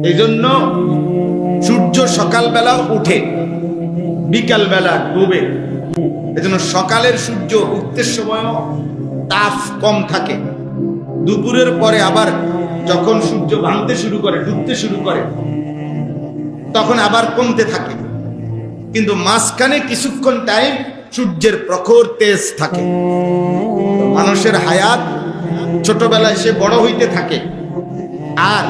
এই জন্য সূর্য সকালবেলা উঠে, বিকালবেলা ডুবে। এজন্য সকালের সূর্য উঠতে সময় তাপ কম থাকে, দুপুরের পরে আবার যখন সূর্য ভাঙতে শুরু করে, ডুবতে শুরু করে, তখন আবার কমতে থাকে। কিন্তু মাঝখানে কিছুক্ষণ টাইম সূর্যের প্রখর তেজ থাকে। মানুষের হায়াত ছোটবেলায় সে বড় হইতে থাকে, আর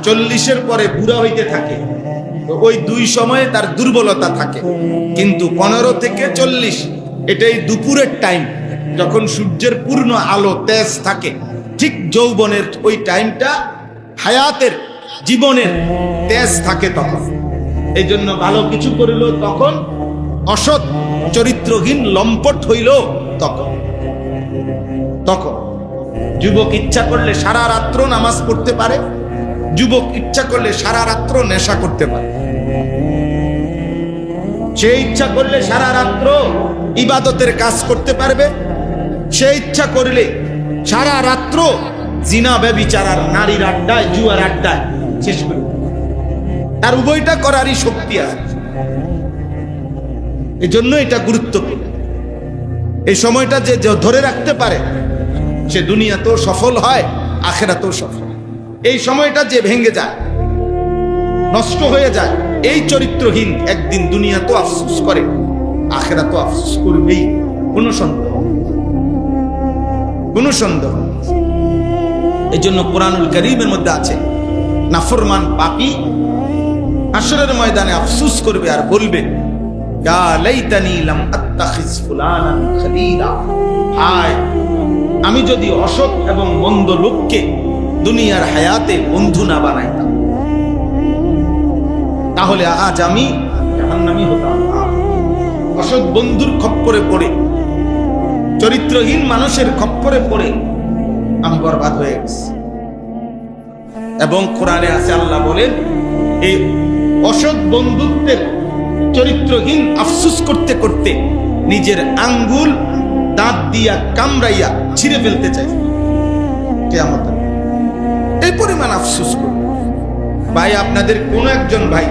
40-এর পরে বুড়া হইতে থাকে। ওই দুই সময়ে তার দুর্বলতা থাকে। কিন্তু 15 থেকে 40 এটাই দুপুরের টাইম, যখন সূর্যের পূর্ণ আলো তেজ থাকে। ঠিক যৌবনের ওই টাইমটা হায়াতের, জীবনের তেজ থাকে তখন। এই জন্য ভালো কিছু করিল তখন, অসৎ চরিত্রহীন লম্পট হইল তখন। যুবক ইচ্ছা করলে সারা রাত্র নামাজ পড়তে পারে, যুবক ইচ্ছা করলে সারা রাত্র নেশা করতে পারে, সে ইচ্ছা করলে সারা রাত্র ইবাদতের কাজ করতে পারবে, সে ইচ্ছা করলে সারা রাত্র জিনা ব্যভিচার আর নারীর আড্ডায়, জুয়ার আড্ডায় শেষ করবে। তার উভয়টা করারই শক্তি আছে। এই জন্য এটা গুরুত্বপূর্ণ। এই সময়টা যে ধরে রাখতে পারে সে দুনিয়াতেও সফল হয়, আখিরাতেও সফল। এই সময়টা যে ভেঙে যায়, নষ্ট হয়ে যায়, এই চরিত্রহীন একদিন দুনিয়াতেও আফসোস করে, আখিরাতেও আফসোস করবেই। কোনো সন্দেহ। এই জন্য কুরআনুল কারীমের মধ্যে আছে, নাফরমান পাপী হাশরের ময়দানে আফসোস করবে আর বলবে, ইয়া লাইতানি লাম আত্তাখিজ ফুলানান খলিলা। হায়, আমি যদি অসৎ এবং মন্দ লোককে দুনিয়ার হায়াতে বন্ধু না বানাইতাম, তাহলে আজ আমি জাহান্নামী হতাম। অসৎ বন্ধুর খপ্পরে পড়ে, চরিত্রহীন মানুষের খপ্পরে পড়ে আমি বরবাদ হয়ে গেছি। এবং কোরআনে আছে, আল্লাহ বলেন, এই অসৎ বন্ধুত্বের চরিত্রহীন আফসোস করতে করতে নিজের আঙ্গুল দাঁত দিয়া কামড়াইয়া ছিঁড়ে ফেলতে চাই। কিয়ামত এই পরিমাণ আফসোস করবে। ভাই, আপনাদের কোন একজন ভাই,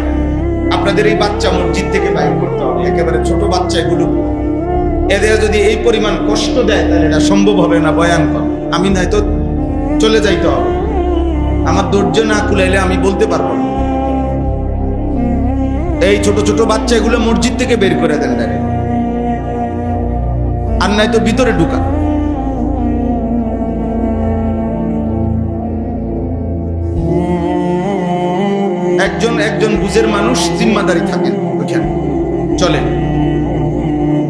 আপনাদের এই বাচ্চা মসজিদ থেকে বাইর করতে হবে, একেবারে ছোট বাচ্চা এগুলো, এদের যদি এই পরিমাণ কষ্ট দেয় তাহলে এটা সম্ভব হবে না বয়ান কর। আমি নয়তো চলে যাইতে হবে, আমার ধৈর্য না কুলাইলে আমি বলতে পারবো না। এই ছোট ছোট বাচ্চা এগুলো মসজিদ থেকে বের করে দেন ডাইরেক্ট, আর নয়তো ভিতরে ঢুকা। একজন বুঝের মানুষ জিম্মাদারি থাকেন ওইখানে, চলেন।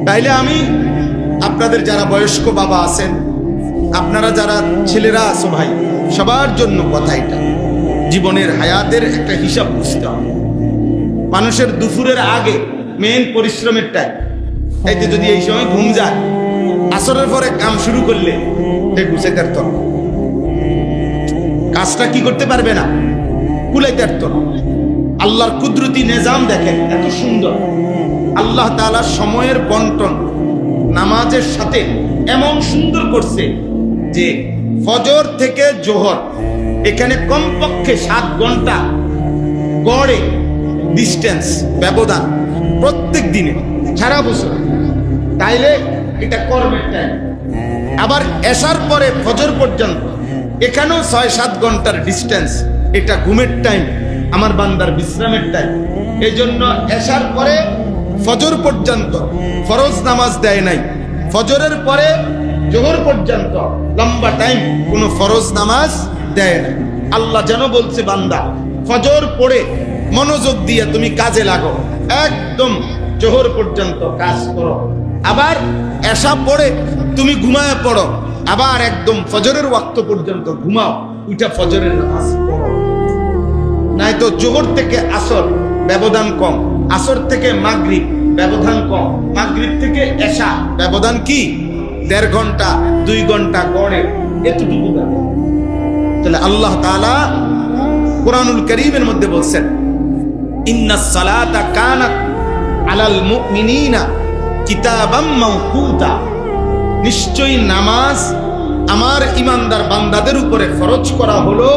তাইলে আমি আপনাদের যারা বয়স্ক বাবা আছেন, আপনারা যারা ছেলেরা আছো ভাই, সবার জন্য কথা এটা, জীবনের হায়াতের একটা হিসাব বুঝতে হবে। মানুষের দুপুরের আগে মেইন পরিশ্রমের টাইম, এইতে যদি এই সময় ঘুম যায়, আসরের পরে কাম শুরু করলে গুছাইতে পারত না, কাজটা কি করতে পারবে না, কুলাইতে পারত না। আল্লাহর কুদরতি নিজাম দেখেন, এত সুন্দর। আল্লাহ তাআলা সময়ের বন্টন নামাজের সাথে এমন সুন্দর করছে যে ফজর থেকে জোহর এখানে কমপক্ষে 7 ঘন্টা গড়ে ডিস্টেন্স, ব্যবধান প্রত্যেক দিনে, সারা বছর। তাইলে এটা কর্মের টাইম। আবার এশার পরে ফজর পর্যন্ত এখানেও 6-7 ঘন্টার ডিস্টেন্স, এটা ঘুমের টাইম, আমার বান্দার বিশ্রামের টাইম। এই জন্য এশার পরে ফজর পর্যন্ত ফরজ নামাজ দেয় নাই, ফজরের পরে জোহর পর্যন্ত লম্বা টাইম কোনো ফরজ নামাজ দেয় না। আল্লাহ যেন বলছে, বান্দা ফজর পড়ে মনোযোগ দিয়ে তুমি কাজে লাগো, একদম জোহর পর্যন্ত কাজ করো। আবার এশা পড়ে তুমি ঘুমায় পড়ো, আবার একদম ফজরের ওয়াক্ত পর্যন্ত ঘুমাও, ওইটা ফজরের নামাজ পড়ো। নাই তো জোহর থেকে আসর ব্যবধান কম, আসর থেকে মাগরিব ব্যবধান কম, মাগরিব থেকে এশা ব্যবধান কি 1.5 ঘন্টা 2 ঘন্টা গড়ে, এতটুকু ব্যবধান। তাহলে আল্লাহ তাআলা কুরআনুল কারীমের মধ্যে বলছেন, ইন্নাস সালাতা কানাত আলাল মুমিনিনা কিতাবাম মাওকুতা। নিশ্চয়ই নামাজ আমার ইমানদার বান্দাদের উপরে ফরজ করা হলো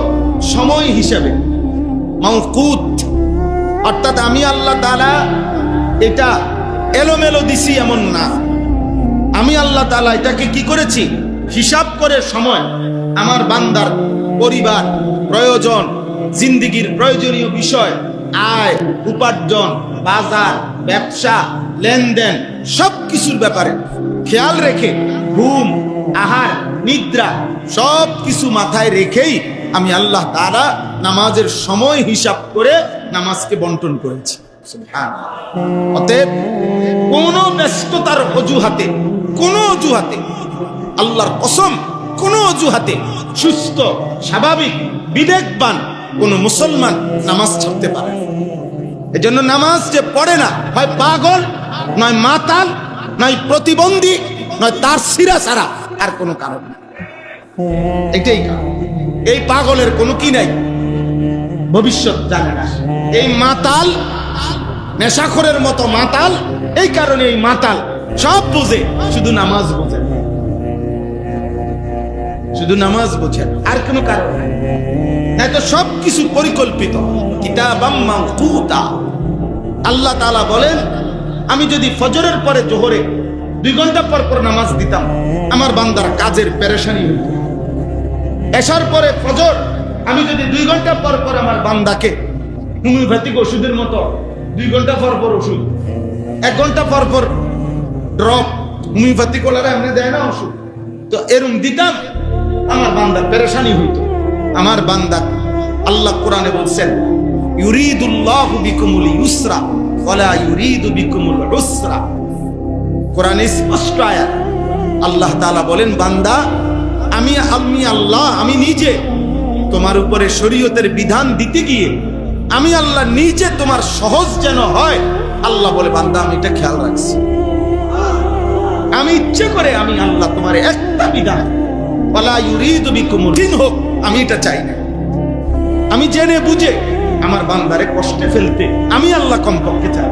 সময় হিসাবে। মাওকুত, অর্থাৎ আমি আল্লাহ তাআলা এটা এলোমেলো দিছি এমন না। আমি আল্লাহ তাআলা এটাকে কি করেছি, হিসাব করে সময় আমার বান্দার পরিবার, প্রয়োজন, জিন্দেগির প্রয়োজনীয় বিষয়, আয়, উপার্জন, বাজার, ব্যবসা, লেনদেন সব কিছুর ব্যাপারে খেয়াল রেখে ঘুম, আহার, নিদ্রা সব কিছু মাথায় রেখেই আমি আল্লাহ তাআলা নামাজের সময় হিসাব করে নামাজকে বন্টন করেছি। সুবহানাল্লাহ। অতএব কোন ব্যস্ততার অজুহাতে, কোন অজুহাতে, আল্লাহর কসম কোন অজুহাতে সুস্থ, স্বাভাবিক, বিবেকবান কোন মুসলমান নামাজ ছাড়তে পারে না। এজন্য নামাজ যে পড়ে না, হয় পাগল, নয় মাতাল, নয় প্রতিবন্ধী, নয় তার সিরা ছাড়া আর কোনো কারণ নেই। এটাই কারণ। এই পাগলের কোনো কি নাই, ভবিষ্যৎ জানে না। এই মাতাল, নেশাখোরের মতো মাতাল, এই কারণে এই মাতাল সব বোঝে, শুধু নামাজ বোঝে না। শুধু নামাজ বোঝে, আর কোনো কারণ নাই। নাই তো সব কিছু পরিকল্পিত। কিতাবাম মাওকুতা। আল্লাহ তাআলা বলেন, আমি যদি ফজরের পরে জোহরে 2 ঘন্টা পর পর নামাজ দিতাম, আমার বান্দার কাজের পেরেশানি হইত। এশার পরে ফজর আমি যদি 2 ঘন্টা পর পর আমার বান্দাকে হোমিওপ্যাথিক ওষুধের মতো 2 ঘন্টা পর পর ওষুধ, 1 ঘন্টা পর পর ড্রপ, হোমিওপ্যাথিক ওলারা এমনি দেয় না ওষুধ, তো এরম দিতাম, আমার বান্দার পেরেশানি হইতো। আমার বান্দা, আল্লাহ কোরআনে বলছেন, ইউরিদুল্লাহু বিকুমুল ইউসরা ওয়ালা ইউরিদু বিকুমুল উসরা। কোরআনে স্পষ্ট আয়াত। আল্লাহ তাআলা বলেন, বান্দা আমি আল্লাহ, আমি নিজে তোমার উপরে শরীয়তের বিধান দিতে গিয়ে আমি আল্লাহ নিজে তোমার সহজ যেন হয়, আল্লাহ বলে, বান্দা আমি এটা খেয়াল রাখছি। আমি ইচ্ছে করে আমি আল্লাহ তোমার একটা বিধান, ওয়ালা ইউরিদু বিকুমুল দিন হোক, আমি এটা চাই না। আমি জেনে বুঝে আমার বান্দারে কষ্টে ফেলতে আমি আল্লাহ কমপক্ষে চাই।